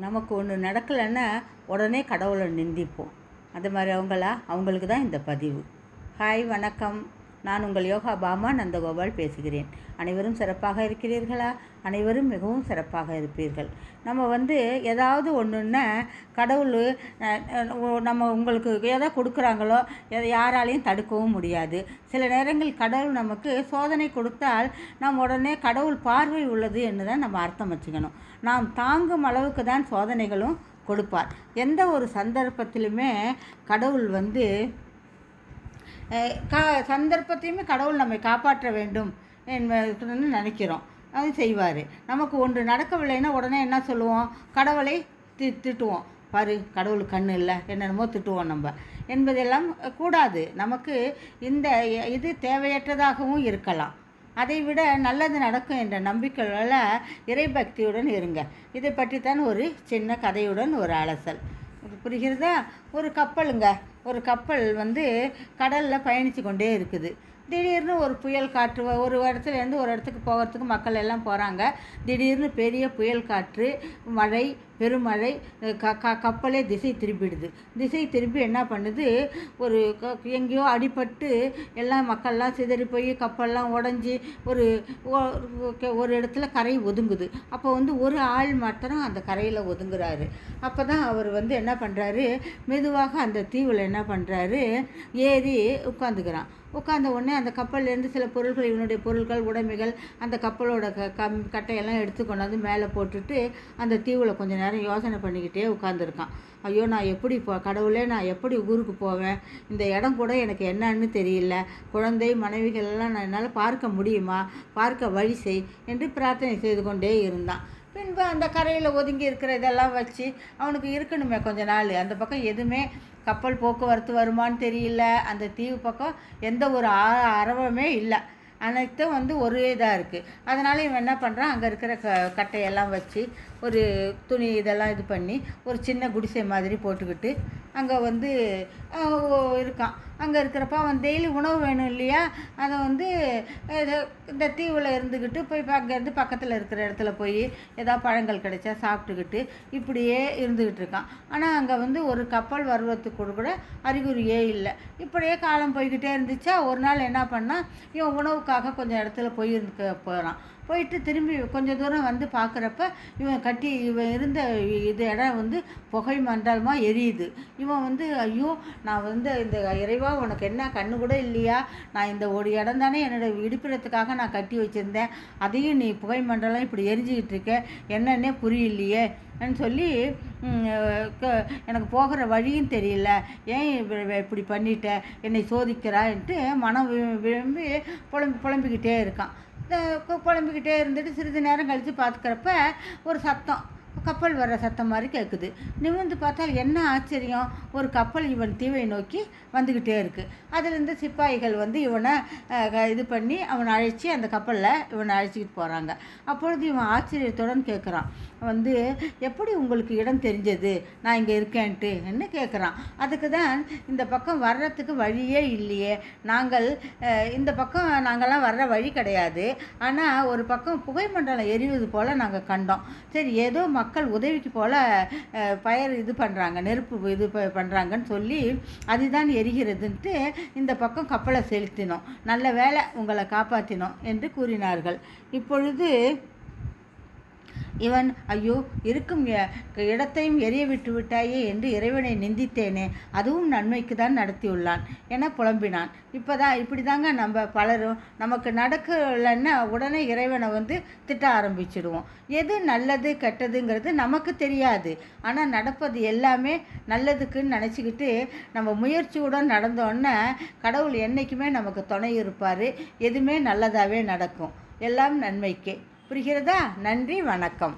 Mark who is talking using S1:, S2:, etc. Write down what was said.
S1: நமக்கு ஒன்று நடக்கலைன்னா உடனே கடவுளை நிந்திப்போம். அது மாதிரி அவங்களுக்கு தான் இந்த பதிவு. ஹாய், வணக்கம். நான் உங்கள் யோகா பாமா நந்தகோபால் பேசுகிறேன். அனைவரும் சிறப்பாக இருக்கிறீர்களா? அனைவரும் மிகவும் சிறப்பாக இருப்பீர்கள். நம்ம ஏதாவது ஒன்றுன்னா கடவுள் நம்ம உங்களுக்கு எதை கொடுக்குறாங்களோ யாராலையும் தடுக்கவும் முடியாது. சில நேரங்கள் கடவுள் நமக்கு சோதனை கொடுத்தால் நாம் உடனே கடவுள் பார்வை உள்ளது என்று தான் நம்ம அர்த்தம் வச்சுக்கணும். நாம் தாங்கும் அளவுக்கு தான் சோதனைகளும் கொடுப்பார். எந்த ஒரு சந்தர்ப்பத்திலுமே கடவுள் சந்தர்ப்பத்தையுமே கடவுள் நம்மை காப்பாற்ற வேண்டும் என்பதுன்னு நினைக்கிறோம். அது செய்வார். நமக்கு ஒன்று நடக்கவில்லைன்னா உடனே என்ன சொல்லுவோம்? கடவுளை திட்டுவோம். பாரு, கடவுள் கண்ணு இல்லை, என்னென்னமோ திட்டுவோம் நம்ம என்பதெல்லாம் கூடாது. நமக்கு இது தேவையற்றதாகவும் இருக்கலாம். அதை விட நல்லது நடக்கும் என்ற நம்பிக்கையால் இறைபக்தியுடன் இருங்க. இதை பற்றித்தான் ஒரு சின்ன கதையுடன் ஒரு அலசல். புரிகிறதா? ஒரு கப்பல் கடலில் பயணித்து கொண்டே இருக்குது. திடீர்னு ஒரு புயல் காற்று, ஒரு இடத்துலேருந்து ஒரு இடத்துக்கு போகிறதுக்கு மக்கள் எல்லாம் போகிறாங்க. திடீர்னு பெரிய புயல் காற்று, மழை, பெருமழை, கப்பலே திசை திரும்பி என்ன பண்ணுது? எங்கேயோ அடிபட்டு எல்லாம் மக்கள்லாம் சிதறி போய் கப்பல்லாம் உடஞ்சி ஒரு இடத்துல கரை ஒதுங்குது. அப்போ ஒரு ஆள் மாத்திரம் அந்த கரையில் ஒதுங்குறாரு. அப்போ தான் அவர் என்ன பண்ணுறாரு? மெதுவாக அந்த தீவில் என்ன பண்ணுறாரு? ஏறி உட்கார்ந்த உடனே அந்த கப்பல்லேருந்து சில பொருட்கள், இவனுடைய பொருட்கள், உடைமைகள், அந்த கப்பலோட கட்டையெல்லாம் எடுத்து கொண்டாந்து மேலே போட்டுட்டு அந்த தீவில் கொஞ்சம் நேரம் யோசனை பண்ணிக்கிட்டே உட்காந்துருக்கான். ஐயோ, கடவுளே, நான் எப்படி ஊருக்கு போவேன்? இந்த இடம் கூட எனக்கு என்னன்னு தெரியல. குழந்தை, மனைவிகளெல்லாம் நான் என்னால் பார்க்க முடியுமா? பார்க்க வழி செய் என்று பிரார்த்தனை செய்து கொண்டே இருந்தான். பின்பு அந்த கரையில் ஒதுங்கி இருக்கிற இதெல்லாம் வச்சு அவனுக்கு இருக்கணுமே கொஞ்ச நாள். அந்த பக்கம் எதுவுமே கப்பல் போக்குவரத்து வருமானு தெரியல. அந்த தீவு பக்கம் எந்த ஒரு அரவமே இல்லை. அனைத்தும் ஒரே இதாக இருக்குது. அதனால் இவன் என்ன பண்ணுறான்? அங்கே இருக்கிற கட்டையெல்லாம் வச்சு ஒரு துணி இதெல்லாம் இது பண்ணி ஒரு சின்ன குடிசை மாதிரி போட்டுக்கிட்டு அங்கே இருக்கான். அங்கே இருக்கிறப்ப அவன் டெய்லி உணவு வேணும் இல்லையா? அதை இந்த தீவில் இருந்துக்கிட்டு போய் அங்கேருந்து பக்கத்தில் இருக்கிற இடத்துல போய் ஏதாவது பழங்கள் கிடைச்சா சாப்பிட்டுக்கிட்டு இப்படியே இருந்துக்கிட்டு இருக்கான். ஆனால் அங்கே ஒரு கப்பல் வருவதுக்கு கூட அறிகுறியே இல்லை. இப்படியே காலம் போய்கிட்டே இருந்துச்சா, ஒரு நாள் என்ன பண்ணால் இவன் உணவுக்காக கொஞ்சம் இடத்துல போகிறான். போயிட்டு திரும்பி கொஞ்சம் தூரம் பார்க்குறப்ப இவன் இருந்த இடம் புகை மண்டலமாக எரியுது. இவன் ஐயோ, நான் இந்த இறைவா, உனக்கு என்ன கண்ணு கூட இல்லையா? நான் இந்த ஒரு இடம் தானே என்னோடய இடுப்பிடத்துக்காக நான் கட்டி வச்சுருந்தேன், அதையும் நீ புகை மண்டலம் இப்படி எரிஞ்சிக்கிட்டு இருக்க, என்னன்னே புரியலையே சொல்லி எனக்கு போகிற வழியும் தெரியல, ஏன் இப்படி பண்ணிட்ட, என்னை சோதிக்கிறான்ட்டு மனம் விரும்பி புலம்பிக்கிட்டே இருக்கான். புலம்பிக்கிட்டே இருந்துட்டு சிறிது நேரம் கழித்து பார்த்துக்கிறப்ப ஒரு சத்தம், கப்பல் வர்ற சத்தம் மாதிரி கேட்குது. நிமிர்ந்து பார்த்தால் என்ன ஆச்சரியம், ஒரு கப்பல் இவன் தீவை நோக்கி வந்துக்கிட்டே இருக்குது. அதுலேருந்து சிப்பாய்கள் இவனை இது பண்ணி அவனை அழைச்சி அந்த கப்பலில் இவனை அழைச்சிக்கிட்டு போகிறாங்க. அப்பொழுது இவன் ஆச்சரியத்துடன் கேட்குறான், எப்படி உங்களுக்கு இடம் தெரிஞ்சது நான் இங்கே இருக்கேன்ட்டு என்ன கேட்குறான். அதுக்கு தான், இந்த பக்கம் வர்றதுக்கு வழியே இல்லையே, இந்த பக்கம் நாங்கள்லாம் வர்ற வழி கிடையாது, ஆனால் ஒரு பக்கம் புகை மண்டலம் எரிவது போல் நாங்கள் கண்டோம். சரி, ஏதோ மக்கள் உதவிக்கு போல் இது பண்ணுறாங்க, நெருப்பு இது பண்ணுறாங்கன்னு சொல்லி அதுதான் எரிகிறதுன்ட்டு இந்த பக்கம் கப்பலை செலுத்தினோம், நல்ல வேளை உங்களை காப்பாற்றினோம் என்று கூறினார்கள். இப்பொழுது இவன், ஐயோ, இருக்கும் இடத்தையும் எரிய விட்டு விட்டாயே என்று இறைவனை நிந்தித்தேனே, அதுவும் நன்மைக்கு தான் நடத்தியுள்ளான் என புலம்பினான். இப்படி தாங்க நம்ம பலரும் நமக்கு நடக்கலைன்னா உடனே இறைவனை திட்ட ஆரம்பிச்சிடுவோம். எது நல்லது கெட்டதுங்கிறது நமக்கு தெரியாது. ஆனால் நடப்பது எல்லாமே நல்லதுக்குன்னு நினச்சிக்கிட்டு நம்ம முயற்சியுடன் நடந்தோன்னே கடவுள் என்றைக்குமே நமக்கு துணை இருப்பார். எதுவுமே நல்லதாகவே நடக்கும், எல்லாம் நன்மைக்கே. புரிகிறதா? நன்றி, வணக்கம்.